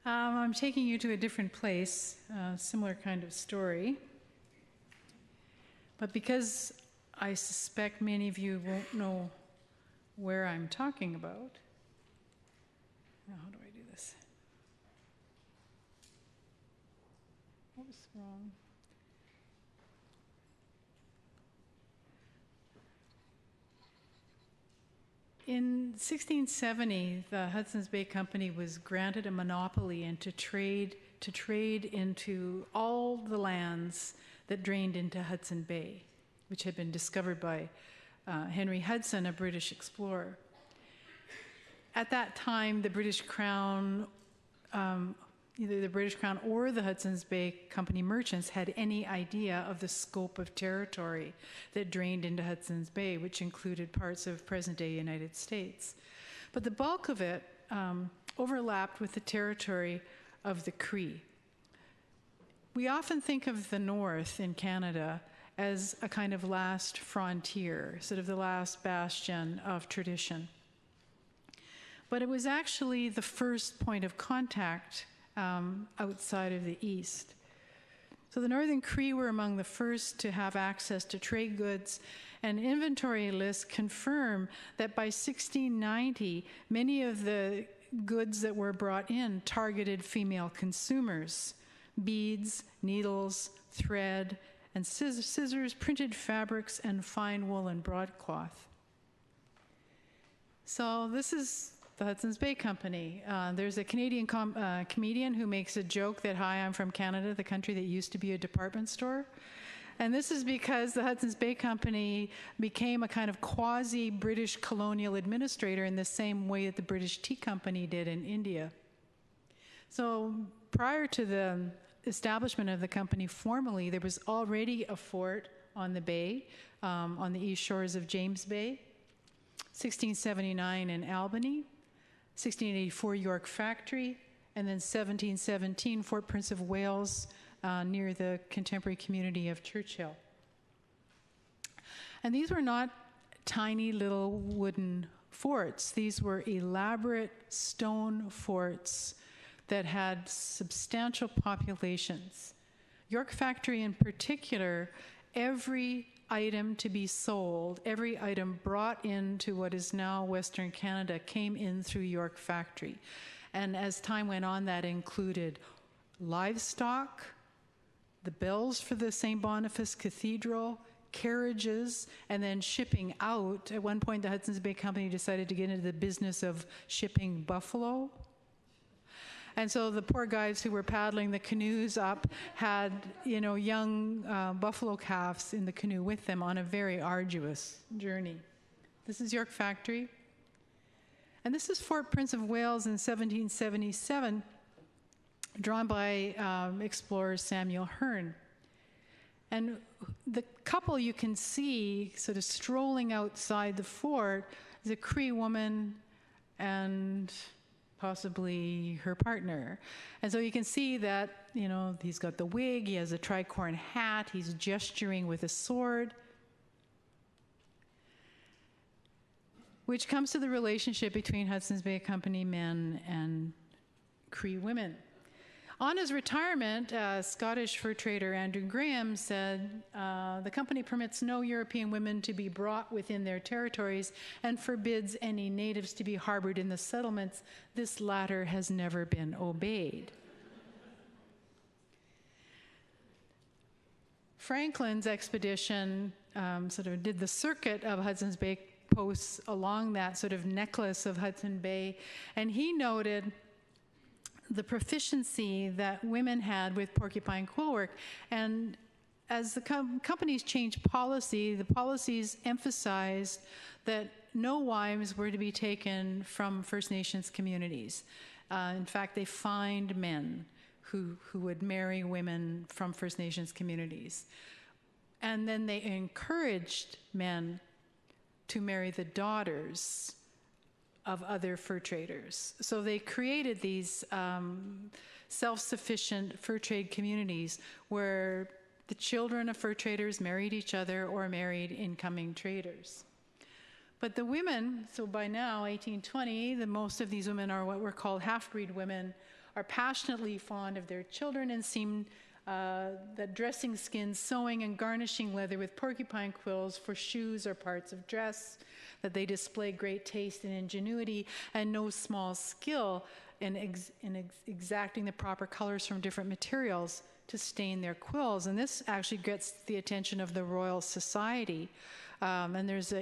I'm taking you to a different place, similar kind of story. But because I suspect many of you won't know where I'm talking about, now how do I do this? What was wrong? In 1670, the Hudson's Bay Company was granted a monopoly and to trade into all the lands that drained into Hudson Bay, which had been discovered by Henry Hudson, a British explorer. At that time, the British Crown, either the British Crown or the Hudson's Bay Company merchants had any idea of the scope of territory that drained into Hudson's Bay, which included parts of present-day United States. But the bulk of it overlapped with the territory of the Cree. We often think of the North in Canada as a kind of last frontier, sort of the last bastion of tradition. But it was actually the first point of contact outside of the East. So the Northern Cree were among the first to have access to trade goods, and inventory lists confirm that by 1690, many of the goods that were brought in targeted female consumers: beads, needles, thread, and scissors, printed fabrics, and fine wool and broadcloth. So this is the Hudson's Bay Company. There's a Canadian comedian who makes a joke that, hi, I'm from Canada, the country that used to be a department store. And this is because the Hudson's Bay Company became a kind of quasi-British colonial administrator in the same way that the British Tea Company did in India. So prior to the establishment of the company formally, there was already a fort on the bay, on the east shores of James Bay, 1679 in Albany, 1684 York Factory, and then 1717 Fort Prince of Wales near the contemporary community of Churchill. And these were not tiny little wooden forts. These were elaborate stone forts that had substantial populations. York Factory in particular, every item to be sold, every item brought into what is now Western Canada came in through York Factory. And as time went on, that included livestock, the bells for the St. Boniface Cathedral, carriages, and then shipping out. At one point, the Hudson's Bay Company decided to get into the business of shipping buffalo. And so the poor guys who were paddling the canoes up had, young buffalo calves in the canoe with them on a very arduous journey. This is York Factory. And this is Fort Prince of Wales in 1777, drawn by explorer Samuel Hearne. And the couple you can see sort of strolling outside the fort is a Cree woman and possibly her partner. And so you can see that, he's got the wig, he has a tricorn hat, he's gesturing with a sword, which comes to the relationship between Hudson's Bay Company men and Cree women. On his retirement, Scottish fur trader Andrew Graham said, the company permits no European women to be brought within their territories and forbids any natives to be harbored in the settlements. This latter has never been obeyed. Franklin's expedition sort of did the circuit of Hudson's Bay posts along that sort of necklace of Hudson Bay, and he noted the proficiency that women had with porcupine quill work. And as the companies changed policy, the policies emphasized that no wives were to be taken from First Nations communities. In fact, they fined men who would marry women from First Nations communities. And then they encouraged men to marry the daughters of other fur traders. So they created these self-sufficient fur trade communities where the children of fur traders married each other or married incoming traders. But the women, so by now, 1820, most of these women are what were called half-breed women, are passionately fond of their children and seem that dressing skins, sewing and garnishing leather with porcupine quills for shoes or parts of dress, that they display great taste and ingenuity and no small skill in exacting the proper colors from different materials to stain their quills. And this actually gets the attention of the Royal Society. And there's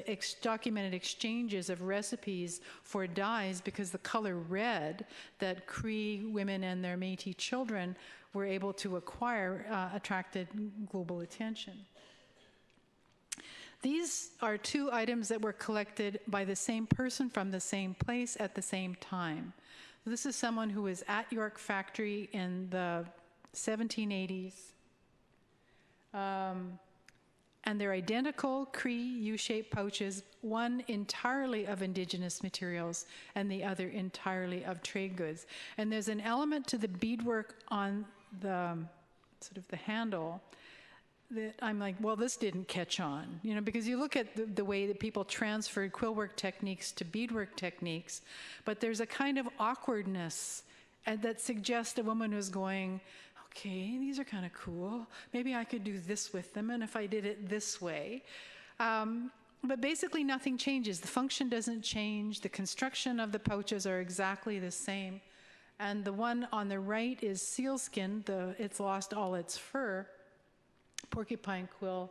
documented exchanges of recipes for dyes because the color red that Cree women and their Métis children were able to acquire attracted global attention. These are two items that were collected by the same person from the same place at the same time. This is someone who was at York Factory in the 1780s. And they're identical Cree U-shaped pouches, one entirely of Indigenous materials and the other entirely of trade goods. And there's an element to the beadwork on the sort of the handle that I'm like, well, this didn't catch on, you know, because you look at the way that people transferred quillwork techniques to beadwork techniques, but there's a kind of awkwardness that suggests a woman who's going, okay, these are kind of cool. Maybe I could do this with them, and if I did it this way. But basically nothing changes. The function doesn't change. The construction of the pouches are exactly the same. And the one on the right is sealskin. It's lost all its fur, porcupine quill,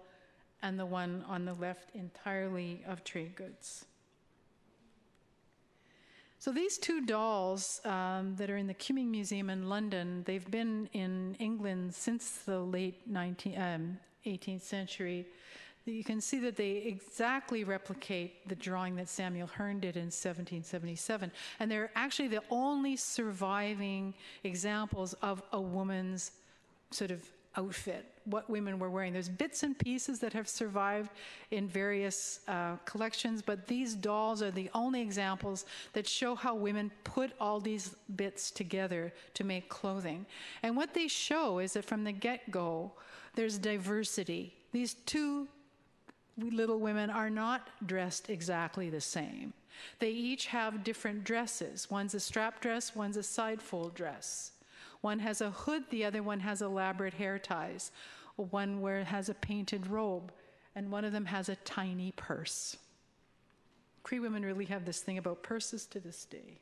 and the one on the left entirely of trade goods. So these two dolls that are in the Cumming Museum in London, they've been in England since the late 18th century. You can see that they exactly replicate the drawing that Samuel Hearn did in 1777. And they're actually the only surviving examples of a woman's sort of outfit, what women were wearing. There's bits and pieces that have survived in various collections, but these dolls are the only examples that show how women put all these bits together to make clothing. And what they show is that from the get-go, there's diversity. These two little women are not dressed exactly the same. They each have different dresses. One's a strap dress, one's a side-fold dress. One has a hood, the other one has elaborate hair ties. One has a painted robe, and one of them has a tiny purse. Cree women really have this thing about purses to this day.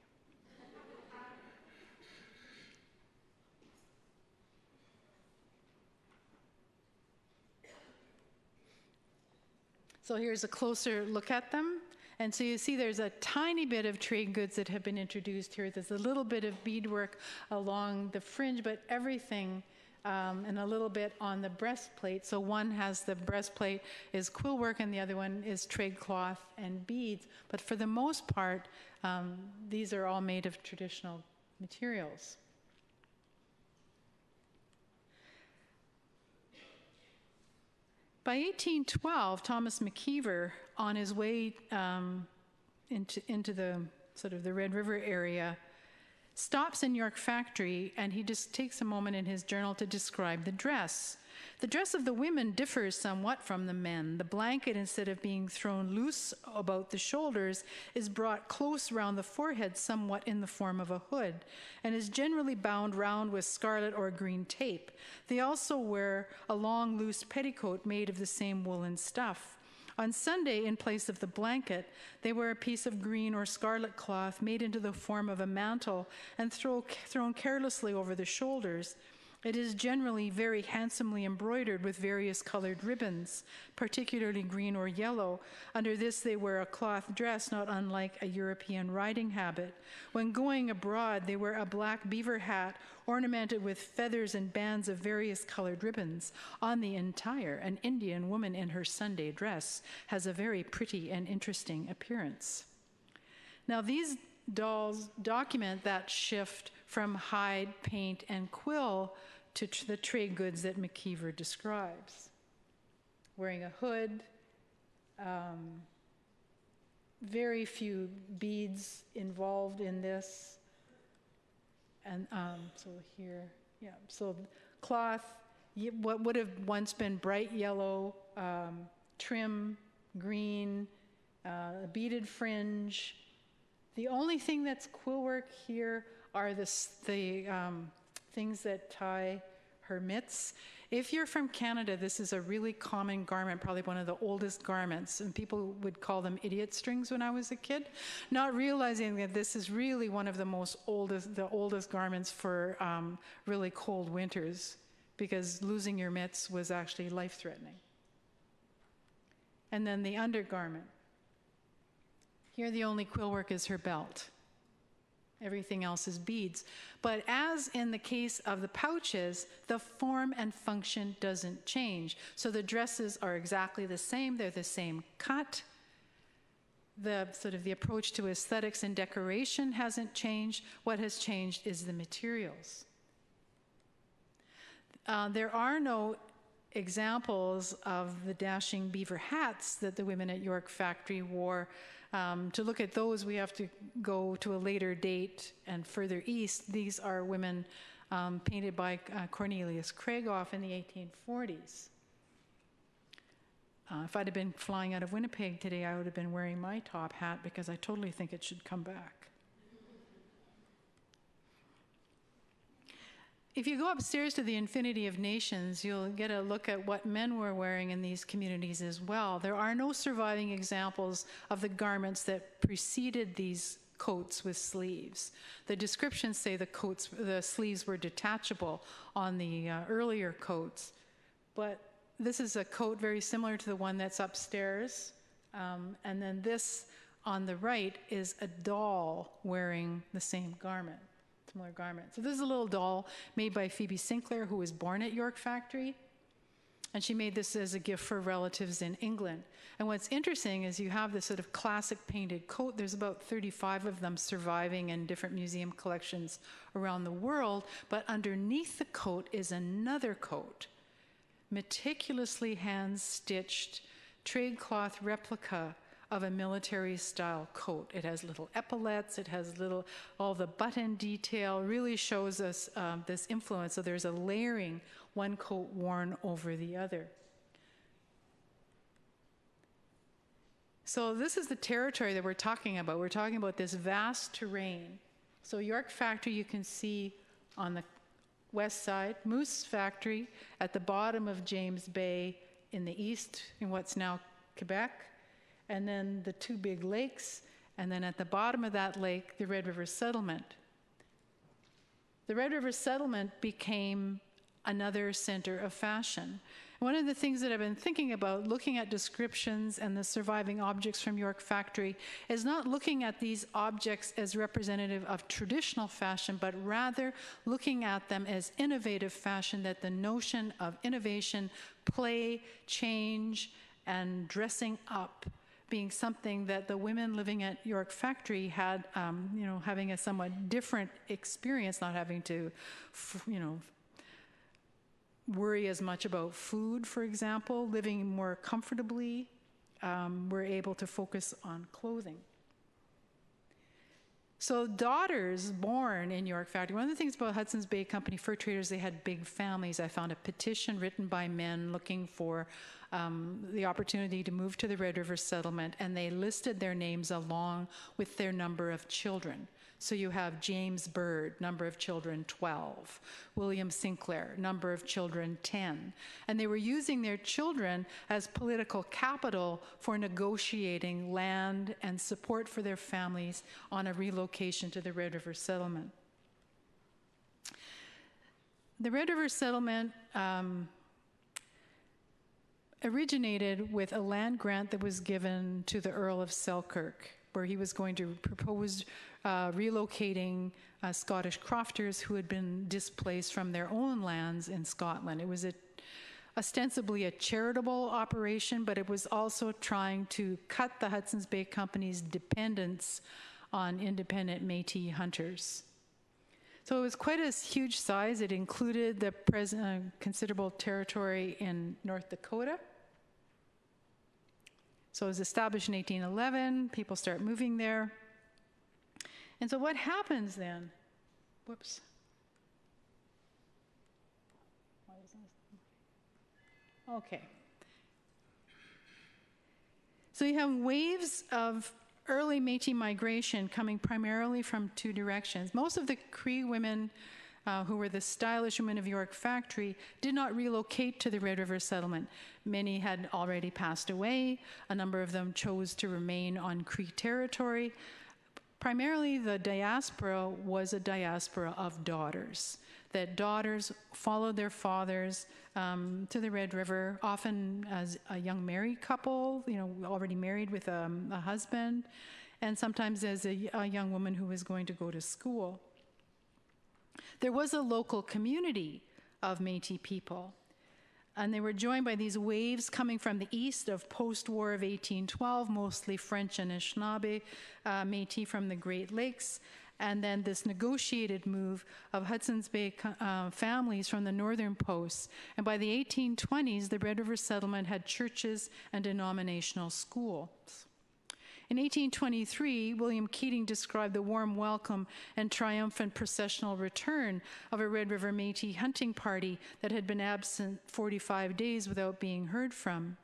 So here's a closer look at them. And so you see there's a tiny bit of trade goods that have been introduced here. There's a little bit of beadwork along the fringe, but everything, and a little bit on the breastplate. So one has the breastplate is quill work, and the other one is trade cloth and beads. But for the most part, these are all made of traditional materials. By 1812, Thomas McKeever, on his way into the sort of the Red River area, stops in York Factory, and he just takes a moment in his journal to describe the dress. The dress of the women differs somewhat from the men. The blanket, instead of being thrown loose about the shoulders, is brought close round the forehead, somewhat in the form of a hood, and is generally bound round with scarlet or green tape. They also wear a long, loose petticoat made of the same woolen stuff. On Sunday, in place of the blanket, they wear a piece of green or scarlet cloth made into the form of a mantle and thrown carelessly over the shoulders. It is generally very handsomely embroidered with various colored ribbons, particularly green or yellow. Under this, they wear a cloth dress not unlike a European riding habit. When going abroad, they wear a black beaver hat ornamented with feathers and bands of various colored ribbons. On the entire, an Indian woman in her Sunday dress has a very pretty and interesting appearance. Now, these dolls document that shift from hide, paint, and quill to the trade goods that McKeever describes. Wearing a hood, very few beads involved in this. And so here, yeah, so cloth, what would have once been bright yellow, trim, green, a beaded fringe. The only thing that's quill work here are the things that tie her mitts. If you're from Canada, this is a really common garment, probably one of the oldest garments, and people would call them idiot strings when I was a kid, not realizing that this is really one of the oldest garments for really cold winters, because losing your mitts was actually life-threatening. And then the undergarment. Here the only quill work is her belt. Everything else is beads. But as in the case of the pouches, the form and function doesn't change. So the dresses are exactly the same. They're the same cut. The sort of the approach to aesthetics and decoration hasn't changed. What has changed is the materials. There are no examples of the dashing beaver hats that the women at York Factory wore. To look at those, we have to go to a later date and further east. These are women painted by Cornelius Craigoff in the 1840s. If I'd have been flying out of Winnipeg today, I would have been wearing my top hat, because I totally think it should come back. If you go upstairs to the Infinity of Nations, you'll get a look at what men were wearing in these communities as well. There are no surviving examples of the garments that preceded these coats with sleeves. The descriptions say the sleeves were detachable on the earlier coats, but this is a coat very similar to the one that's upstairs. And then this on the right is a doll wearing the same garment. Similar garment. So this is a little doll made by Phoebe Sinclair, who was born at York Factory, and she made this as a gift for relatives in England. And what's interesting is you have this sort of classic painted coat. There's about 35 of them surviving in different museum collections around the world, but underneath the coat is another coat, meticulously hand-stitched trade cloth replica of a military-style coat. It has little epaulets, it has all the button detail, really shows us this influence. So there's a layering, one coat worn over the other. So this is the territory that we're talking about. We're talking about this vast terrain. So York Factory, you can see on the west side, Moose Factory at the bottom of James Bay in the east, in what's now Quebec, and then the two big lakes, and then at the bottom of that lake, the Red River Settlement. The Red River Settlement became another center of fashion. One of the things that I've been thinking about, looking at descriptions and the surviving objects from York Factory, is not looking at these objects as representative of traditional fashion, but rather looking at them as innovative fashion, that the notion of innovation, play, change, and dressing up being something that the women living at York Factory had, having a somewhat different experience, not having to, worry as much about food, for example, living more comfortably, were able to focus on clothing. So daughters born in York Factory, one of the things about Hudson's Bay Company fur traders, they had big families. I found a petition written by men looking for the opportunity to move to the Red River Settlement, and they listed their names along with their number of children. So you have James Bird, number of children 12, William Sinclair, number of children 10. And they were using their children as political capital for negotiating land and support for their families on a relocation to the Red River Settlement. The Red River Settlement originated with a land grant that was given to the Earl of Selkirk, where he was going to propose relocating Scottish crofters who had been displaced from their own lands in Scotland. It was ostensibly a charitable operation, but it was also trying to cut the Hudson's Bay Company's dependence on independent Métis hunters. So it was quite a huge size. It included the considerable territory in North Dakota. So it was established in 1811. People start moving there. And so what happens then? Whoops. Okay. So you have waves of early Métis migration coming primarily from two directions. Most of the Cree women who were the stylish women of York Factory did not relocate to the Red River settlement. Many had already passed away. A number of them chose to remain on Cree territory. Primarily, the diaspora was a diaspora of daughters, that daughters followed their fathers to the Red River, often as a young married couple, already married with a husband, and sometimes as a young woman who was going to go to school. There was a local community of Métis people, and they were joined by these waves coming from the east of post-war of 1812, mostly French and Anishinaabe Métis from the Great Lakes, and then this negotiated move of Hudson's Bay families from the northern posts. And by the 1820s, the Red River settlement had churches and denominational schools. In 1823, William Keating described the warm welcome and triumphant processional return of a Red River Métis hunting party that had been absent 45 days without being heard from.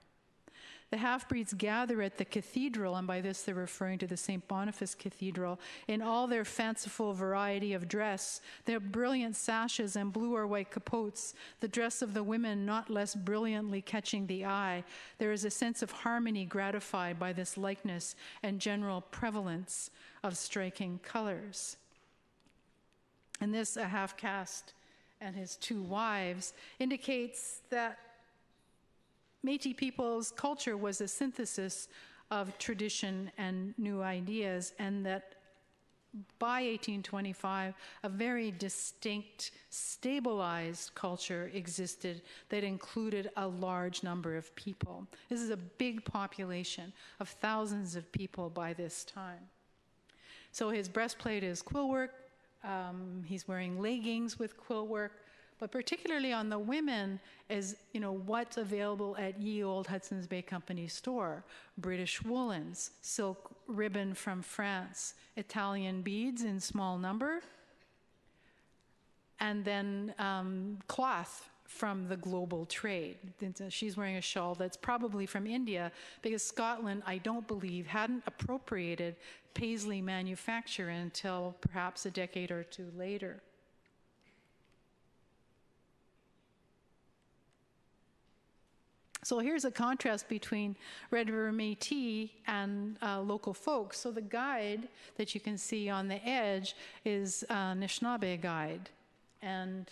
The half-breeds gather at the cathedral, and by this they're referring to the St. Boniface Cathedral, in all their fanciful variety of dress, their brilliant sashes and blue or white capotes, the dress of the women not less brilliantly catching the eye. There is a sense of harmony gratified by this likeness and general prevalence of striking colors. And this, a half-caste and his two wives, indicates that Métis people's culture was a synthesis of tradition and new ideas, and that by 1825, a very distinct, stabilized culture existed that included a large number of people. This is a big population of thousands of people by this time. So his breastplate is quill work. He's wearing leggings with quill work. But particularly on the women is, what's available at ye old Hudson's Bay Company store. British woolens, silk ribbon from France, Italian beads in small number, and then cloth from the global trade. She's wearing a shawl that's probably from India, because Scotland, I don't believe, hadn't appropriated paisley manufacture until perhaps a decade or two later. So here's a contrast between Red River Métis and local folks. So the guide that you can see on the edge is a Anishinaabe guide. And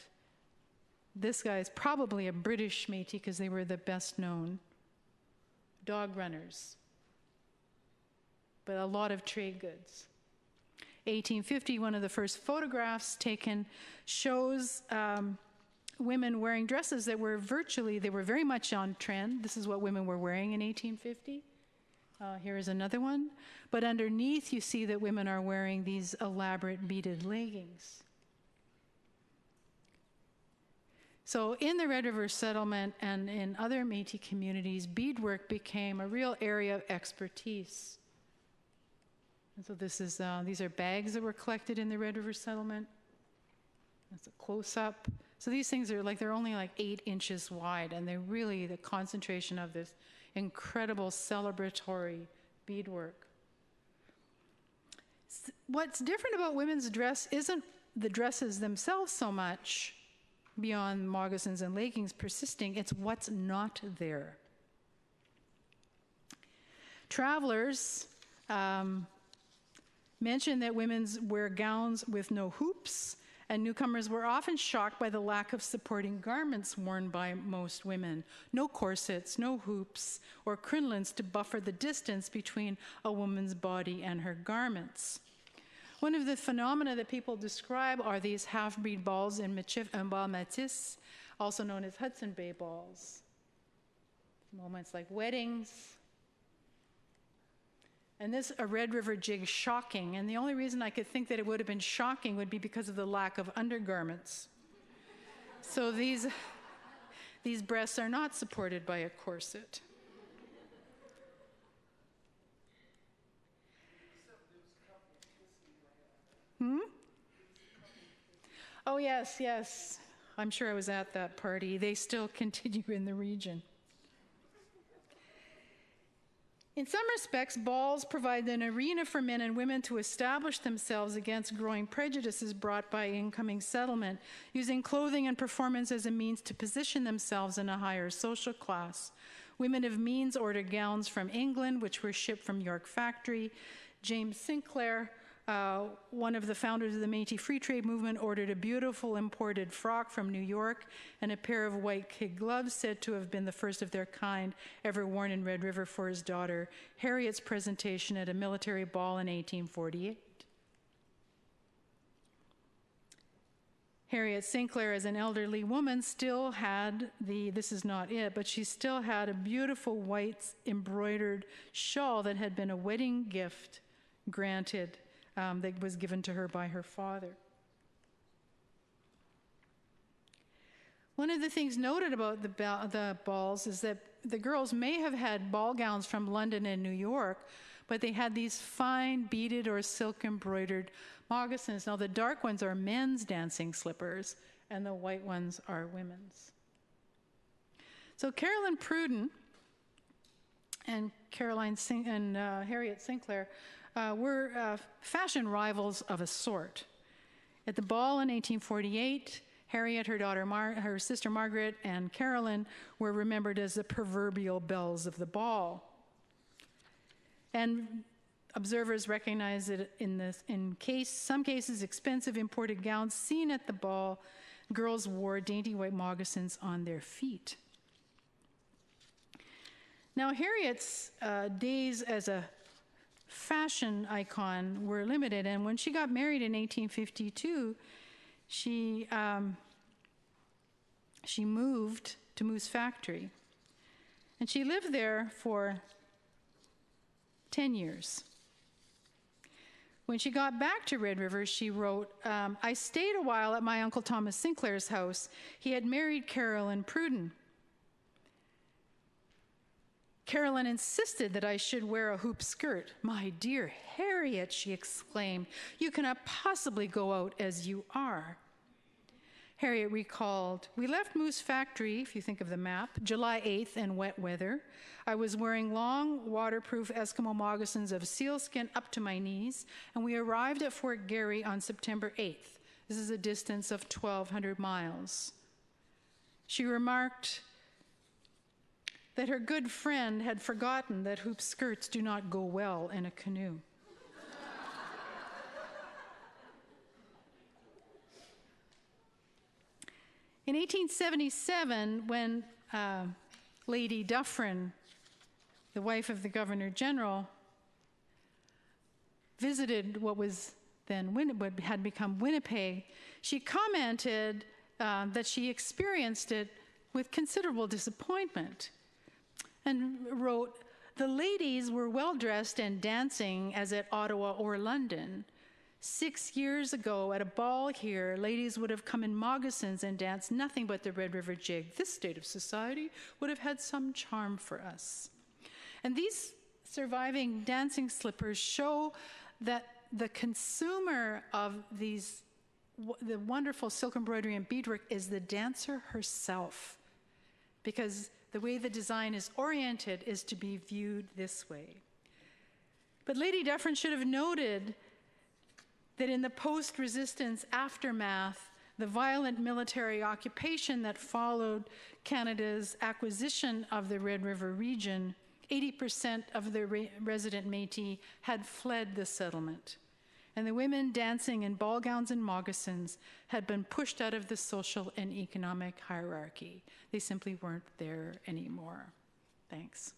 this guy is probably a British Métis because they were the best known dog runners. But a lot of trade goods. 1850, one of the first photographs taken shows women wearing dresses that were they were very much on trend. This is what women were wearing in 1850. Here is another one. But underneath, you see that women are wearing these elaborate beaded leggings. So in the Red River settlement and in other Métis communities, beadwork became a real area of expertise. And so these are bags that were collected in the Red River settlement. That's a close-up. So these things are they're only 8 inches wide, and they're really the concentration of this incredible celebratory beadwork. What's different about women's dress isn't the dresses themselves so much, beyond moccasins and leggings persisting, it's what's not there. Travelers mention that women wear gowns with no hoops, and newcomers were often shocked by the lack of supporting garments worn by most women. No corsets, no hoops, or crinolines to buffer the distance between a woman's body and her garments. One of the phenomena that people describe are these half-breed balls in bal métis, also known as Hudson Bay balls. Moments like weddings. And this, a Red River jig, shocking. And the only reason I could think that it would have been shocking would be because of the lack of undergarments. So these breasts are not supported by a corset. Oh, yes. I'm sure I was at that party. They still continue in the region. In some respects, balls provide an arena for men and women to establish themselves against growing prejudices brought by incoming settlement, using clothing and performance as a means to position themselves in a higher social class. Women of means ordered gowns from England, which were shipped from York Factory. James Sinclair, one of the founders of the Métis Free Trade movement, ordered a beautiful imported frock from New York and a pair of white kid gloves said to have been the first of their kind ever worn in Red River for his daughter Harriet's presentation at a military ball in 1848. Harriet Sinclair, as an elderly woman, still had this is not it, but she still had a beautiful white embroidered shawl that had been a wedding gift granted that was given to her by her father. One of the things noted about the balls is that the girls may have had ball gowns from London and New York, but they had these fine beaded or silk embroidered moccasins. Now the dark ones are men's dancing slippers and the white ones are women's. So Carolyn Pruden and Harriet Sinclair were fashion rivals of a sort. At the ball in 1848, Harriet, her daughter, her sister Margaret, and Carolyn were remembered as the proverbial belles of the ball. And observers recognize that in some cases, expensive imported gowns seen at the ball, girls wore dainty white moccasins on their feet. Now, Harriet's days as a fashion icon were limited, and when she got married in 1852, she moved to Moose Factory, and she lived there for 10 years. When she got back to Red River, she wrote, I stayed a while at my Uncle Thomas Sinclair's house. He had married Carolyn Pruden. Carolyn insisted that I should wear a hoop skirt. My dear Harriet, she exclaimed, you cannot possibly go out as you are. Harriet recalled, we left Moose Factory, if you think of the map, July 8th in wet weather. I was wearing long, waterproof Eskimo moccasins of sealskin up to my knees, and we arrived at Fort Garry on September 8th. This is a distance of 1,200 miles. She remarked that her good friend had forgotten that hoop skirts do not go well in a canoe. In 1877, when Lady Dufferin, the wife of the Governor General, visited what had become Winnipeg, she commented that she experienced it with considerable disappointment and wrote, the ladies were well dressed and dancing as at Ottawa or London. 6 years ago at a ball here, ladies would have come in moccasins and danced nothing but the Red River jig. This state of society would have had some charm for us. And these surviving dancing slippers show that the consumer of the wonderful silk embroidery and beadwork is the dancer herself, because the way the design is oriented is to be viewed this way. But Lady Dufferin should have noted that in the post-resistance aftermath, the violent military occupation that followed Canada's acquisition of the Red River region, 80% of the resident Métis had fled the settlement. And the women dancing in ball gowns and moccasins had been pushed out of the social and economic hierarchy. They simply weren't there anymore. Thanks.